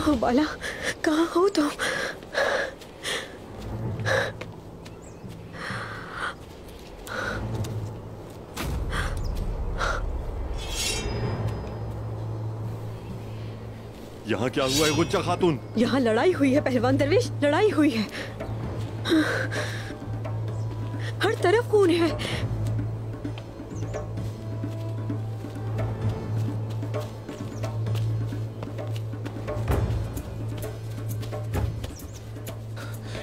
कहाँ हो बाला, कहाँ हो तुम? यहाँ क्या हुआ है गुज्जा खातून? यहाँ लड़ाई हुई है पहलवान दरवेश, लड़ाई हुई है। हर तरफ खून है।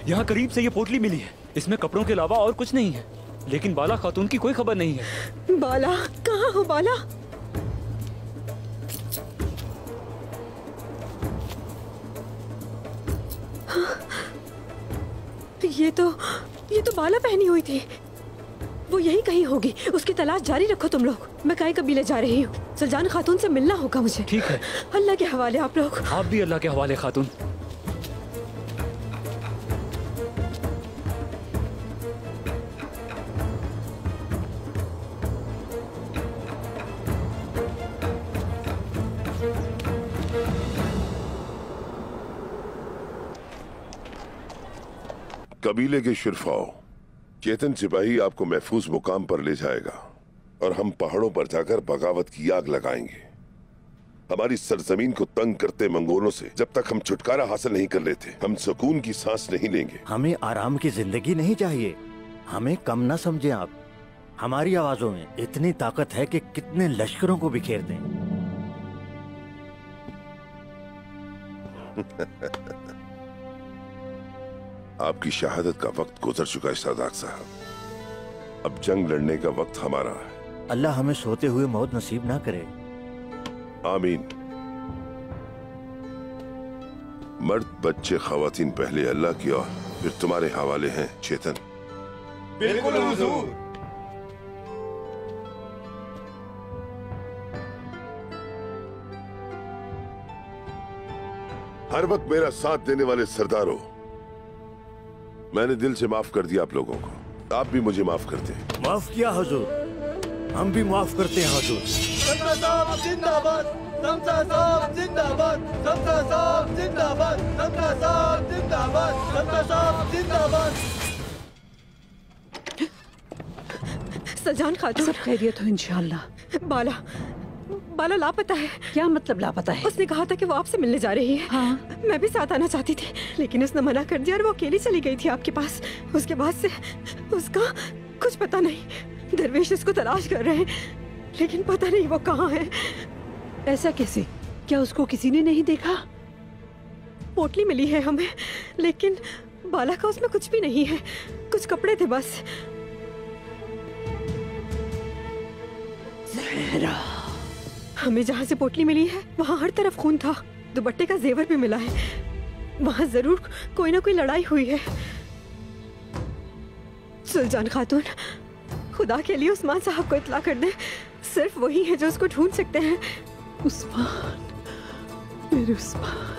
यहाँ करीब से ये पोटली मिली है, इसमें कपड़ों के अलावा और कुछ नहीं है, लेकिन बाला खातून की कोई खबर नहीं है। बाला, कहाँ हो बाला? ये तो बाला पहनी हुई थी। वो यही कहीं होगी, उसकी तलाश जारी रखो तुम लोग। मैं काई कबीले जा रही हूँ, सुल्तान खातून से मिलना होगा मुझे। ठीक है, अल्लाह के हवाले आप लोग। आप भी अल्लाह के हवाले खातून। कबीले के शुरफाओ, चेतन सिपाही आपको महफूज मुकाम पर ले जाएगा और हम पहाड़ों पर जाकर बगावत की आग लगाएंगे। हमारी सरजमीन को तंग करते मंगोलों से जब तक हम छुटकारा हासिल नहीं कर लेते, हम सुकून की सांस नहीं लेंगे। हमें आराम की जिंदगी नहीं चाहिए। हमें कम न समझें आप। हमारी आवाजों में इतनी ताकत है कि कितने लश्करों को बिखेर दें। आपकी शहादत का वक्त गुजर चुका है सरदार साहब। अब जंग लड़ने का वक्त हमारा है। अल्लाह हमें सोते हुए मौत नसीब ना करे। आमीन। मर्द बच्चे खवातीन पहले अल्लाह की और फिर तुम्हारे हवाले हैं चेतन। बिल्कुल हुजूर। हर वक्त मेरा साथ देने वाले सरदारों, मैंने दिल से माफ कर दिया आप लोगों को। आप भी मुझे माफ कर दें। माफ किया हुजूर, हम भी माफ करते हैं हुजूर। समता साहब जिंदाबाद, समता साहब जिंदाबाद, समता साहब जिंदाबाद, समता साहब जिंदाबाद, समता साहब जिंदाबाद। सजान खातून, सब खैरियत हो इंशाअल्लाह। बाला लापता है। क्या मतलब लापता है? उसने कहा था कि वो आपसे मिलने जा रही है। हाँ। मैं भी साथ आना चाहती थी, लेकिन उसने मना कर दिया और वो अकेली चली गई थी आपके पास। उसके बाद से उसका कुछ पता नहीं। दरवेश उसको तलाश कर रहे हैं, लेकिन पता नहीं वो कहाँ है। ऐसा कैसे? क्या उसको किसी ने नहीं देखा? पोटली मिली है हमें, लेकिन बाला का उसमें कुछ भी नहीं है। कुछ कपड़े थे बस। ज़हरा, हमें जहाँ से पोटली मिली है वहाँ हर तरफ खून था। दुपट्टे का जेवर भी मिला है। वहाँ जरूर कोई ना कोई लड़ाई हुई है। सुल्तान खातून, खुदा के लिए उस्मान साहब को इत्ला कर दे। सिर्फ वही है जो उसको ढूंढ सकते हैं। उस्मान, मेरे उस्मान।